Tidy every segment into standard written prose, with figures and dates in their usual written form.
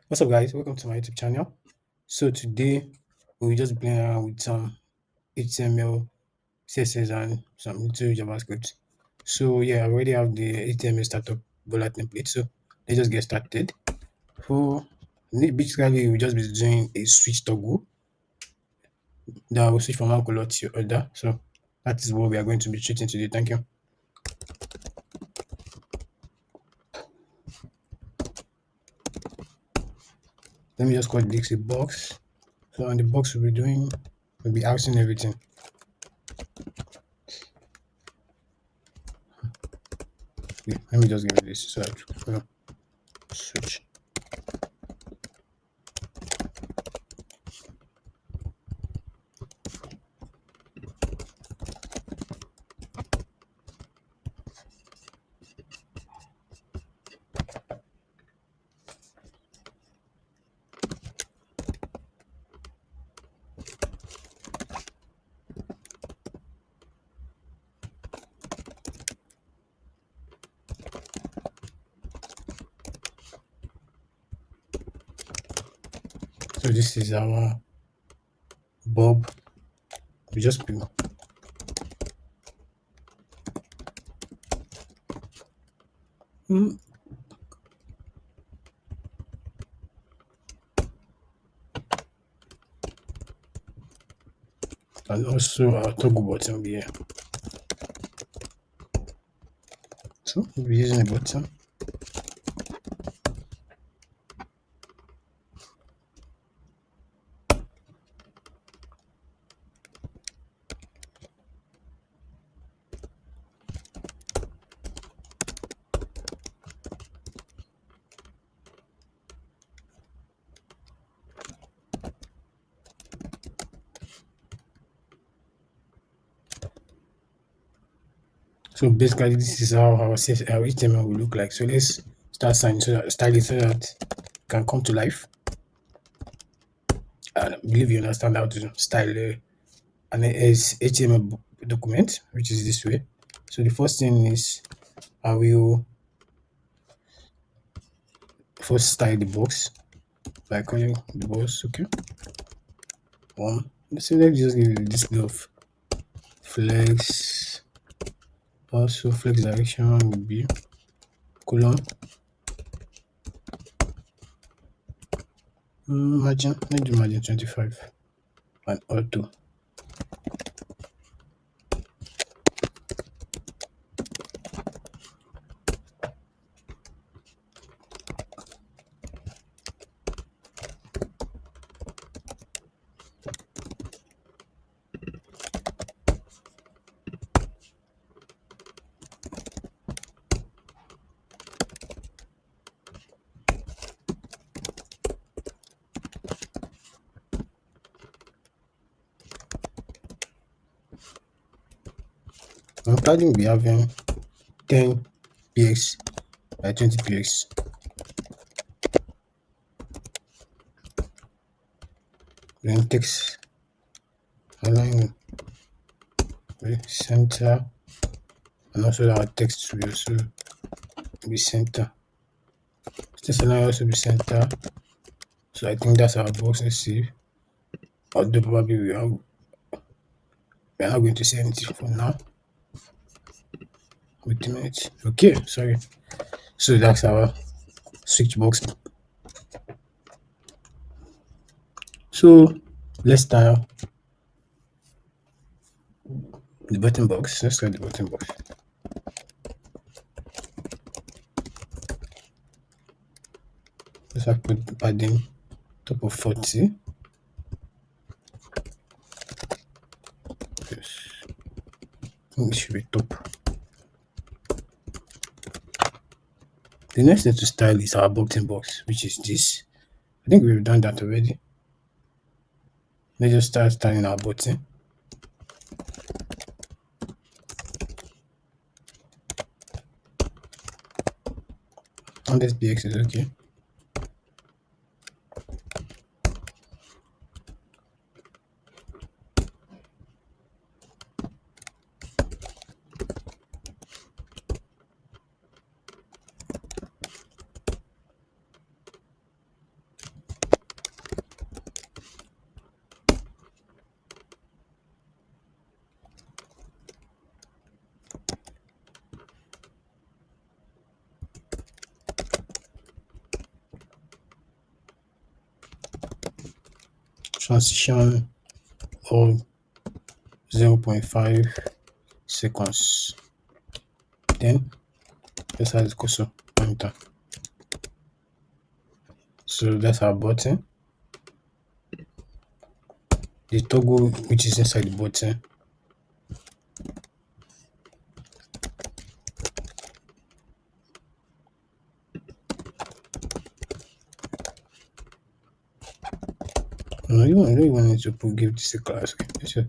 What's up, guys? Welcome to my YouTube channel. So today we'll just be playing around with some HTML, CSS, and some little JavaScript. So yeah, I already have the HTML startup bullet template. So let's just get started. For basically, we'll just be doing a switch toggle that will switch from one color to other. So that is what we are going to be treating today. Thank you. Let me just call this a box. So on the box we'll be asking everything. Yeah, let me just give it this so that switch. So this is our Bob. We just mm, and also our toggle button here. So we'll be using a button. So basically, this is how our HTML will look like. So let's start styling so that it can come to life. And I believe you understand how to style an HTML document, which is this way. So the first thing is I will first style the box by calling the box. Okay. So let's just give it a display of flex. Also, flex direction will be colon margin. Let's do margin 25 and auto. I'm planning to be having 10 px by 20 px. Then text align with center, and also our text will also be center. Text align will also be center. So I think that's our box. Let's see. Although probably we are not going to see anything for now. Wait a minute. Okay, sorry. So that's our switch box. So let's style the button box. Let's start the button box. Let's have put padding top of 40. Yes. I think it should be top. The next thing to style is our button box, which is this. I think we've done that already. Let's just start styling our button. And this BX is okay. transition of 0.5 seconds. Then let's add the cursor, enter. So that's our button. The toggle which is inside the button. No, you don't even need to give this a class. Okay.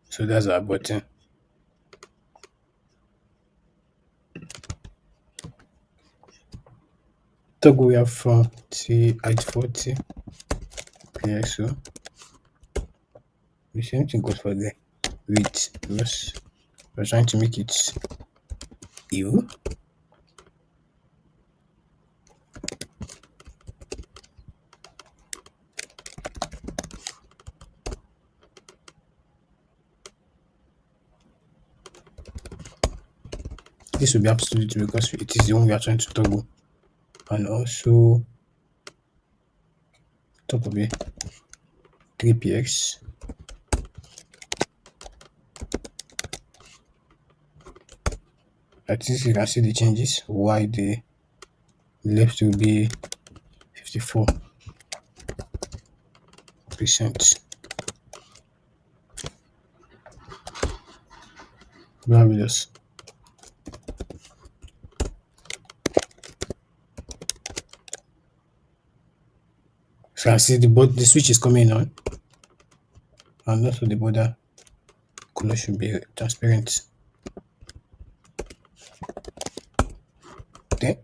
So that's our button. Toggle we have from height 40 pixel. The same thing goes for the width because we're trying to make it even. This will be absolute because it is the one we are trying to toggle, and also top of it 3px. At least you can see the changes. Why the left will be 54%. Marvelous. So I see the switch is coming on, and also the border color should be transparent. Then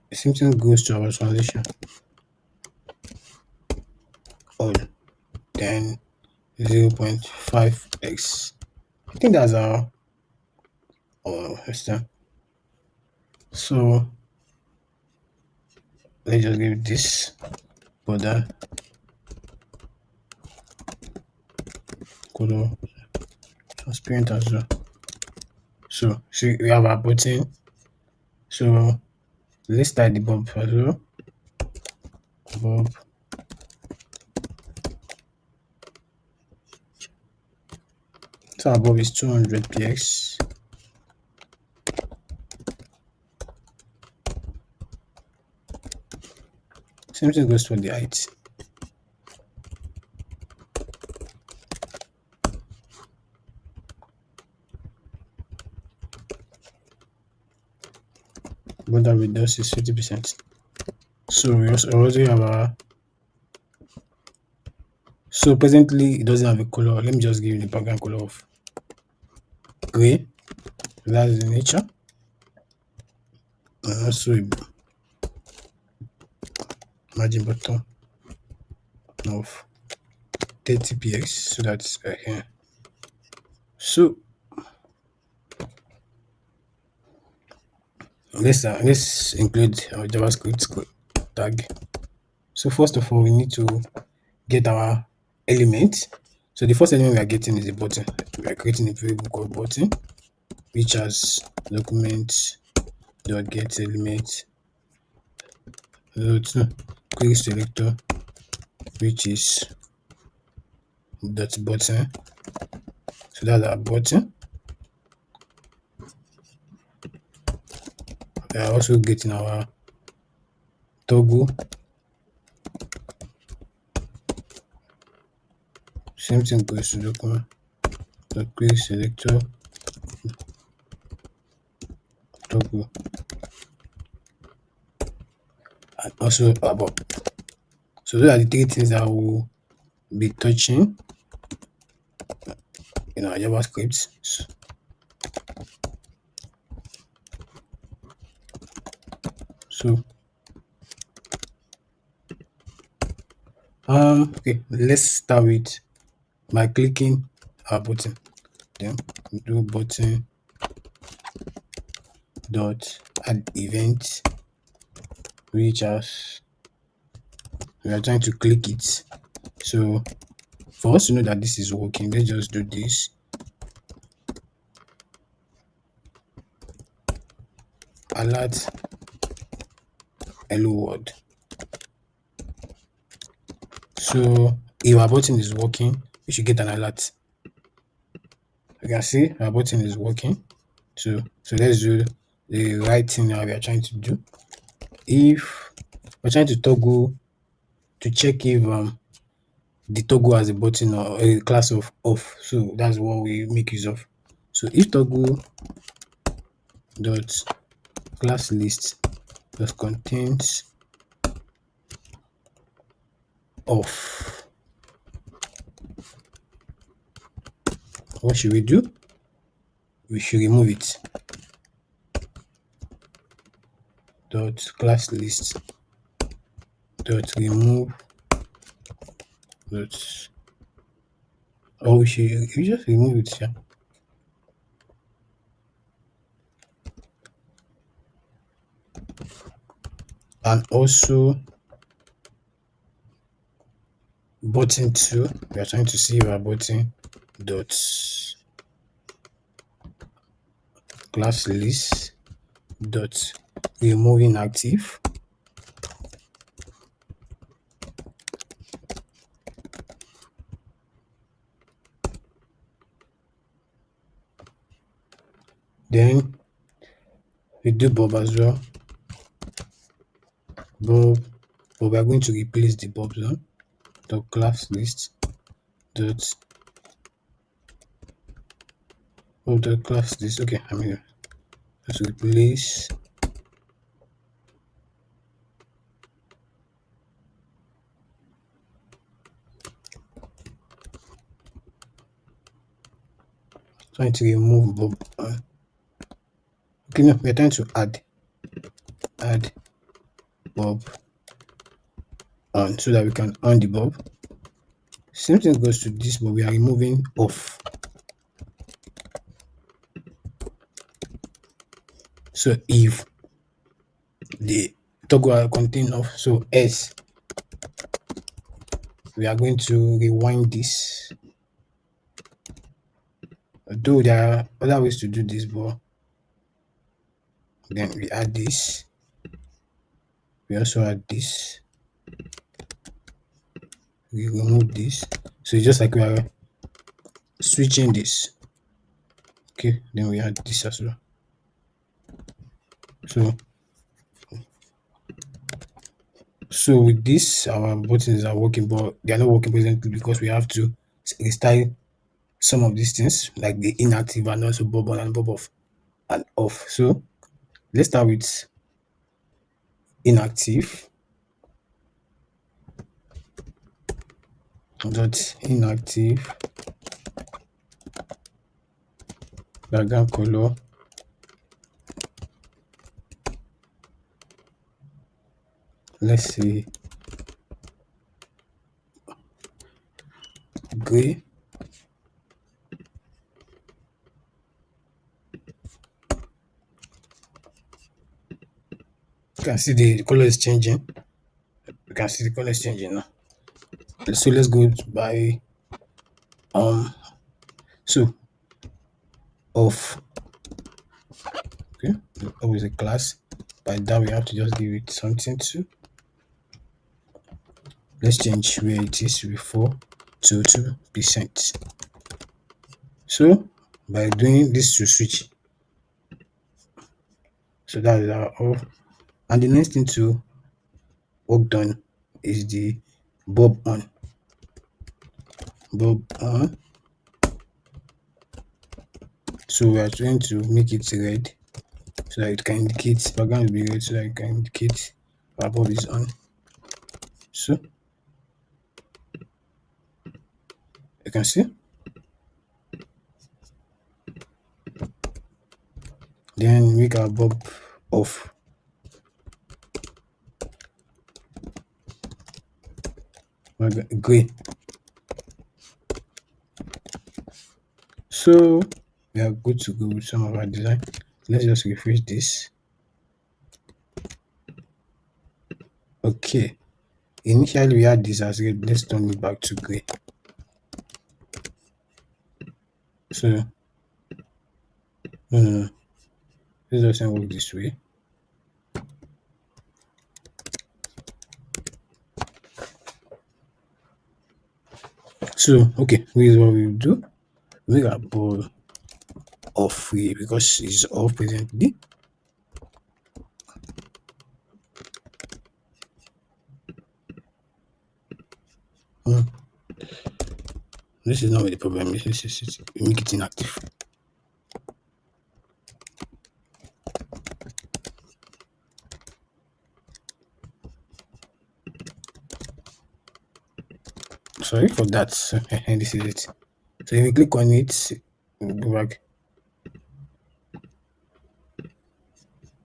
the same thing goes to our transition all. Then 0.5x. I think that's our system. So let's just give this border color transparent as well. So see, we have our button. So let's start the bulb as well. Bulb. So our bulb is 200 px. Same thing goes for the height. Border reduce is 50%. So we also already have our. So presently it doesn't have a color. Let me just give the background color of gray. That's the nature. And also margin bottom of 30px. So that's here. So let's include our JavaScript code tag. So first of all, we need to get our element. So the first element we are getting is a button. We are creating a variable called button, which has document dot get element to query selector, which is dot button. So that's our button. We are also getting our toggle. Same thing goes to document dot query selector toggle, and also above. So those are the three things that will be touching in our JavaScript. So okay, let's start with by clicking our button. Then we do button dot add event, which has we are trying to click it. So for us to know that this is working, let's just do this. Alert hello world. So if our button is working, we should get an alert. You can see our button is working. So let's do the right thing now we are trying to do. If we're trying to toggle to check if the toggle has a button or a class of off, so that's what we make use of. So if toggle dot class list that contains off, what should we do? We should remove it. Dot class list dot remove dot, or we just remove it here. And also button 2, we are trying to see our button dot class list dot remove inactive. Then we do bob as well. Bob, but we are going to replace the bob zone. Dot class list dot dot class list. Okay, I mean let's replace trying to remove bob. Okay, no, we're trying to add bob on so that we can on the bob. Same thing goes to this, but we are removing off. So if the toggle contain off, so S, we are going to rewind this. Though there are other ways to do this, but then we add this. We also add this. We remove this. So it's just like we are switching this. Okay, then we add this as well. So with this, our buttons are working, but they are not working presently because we have to restyle some of these things, like the inactive and also bob on and bob off and off. So let's start with inactive. Dot inactive background color. Let's see, gray. You can see the color is changing. You can see the color is changing now. So let's go by so off. Okay, always a class. By that we have to just give it something to. Let's change where it is before to 2%. So by doing this to switch, so that is our off. And the next thing to work done is the bob on. Bob on. So we are trying to make it red so that it can indicate, background will be red so that it can indicate our bob is on. So you can see. Then make our bob off. Gray. So we are good to go with some of our design. Let's just refresh this. Okay, initially we had this as red. Let's turn it back to gray. So no, this doesn't work this way. So okay, here's what we do. Make our ball off here because it's off presently. Hmm, this is not the problem. This is we make it inactive. Sorry for that. This is it. So if you click on it, go back.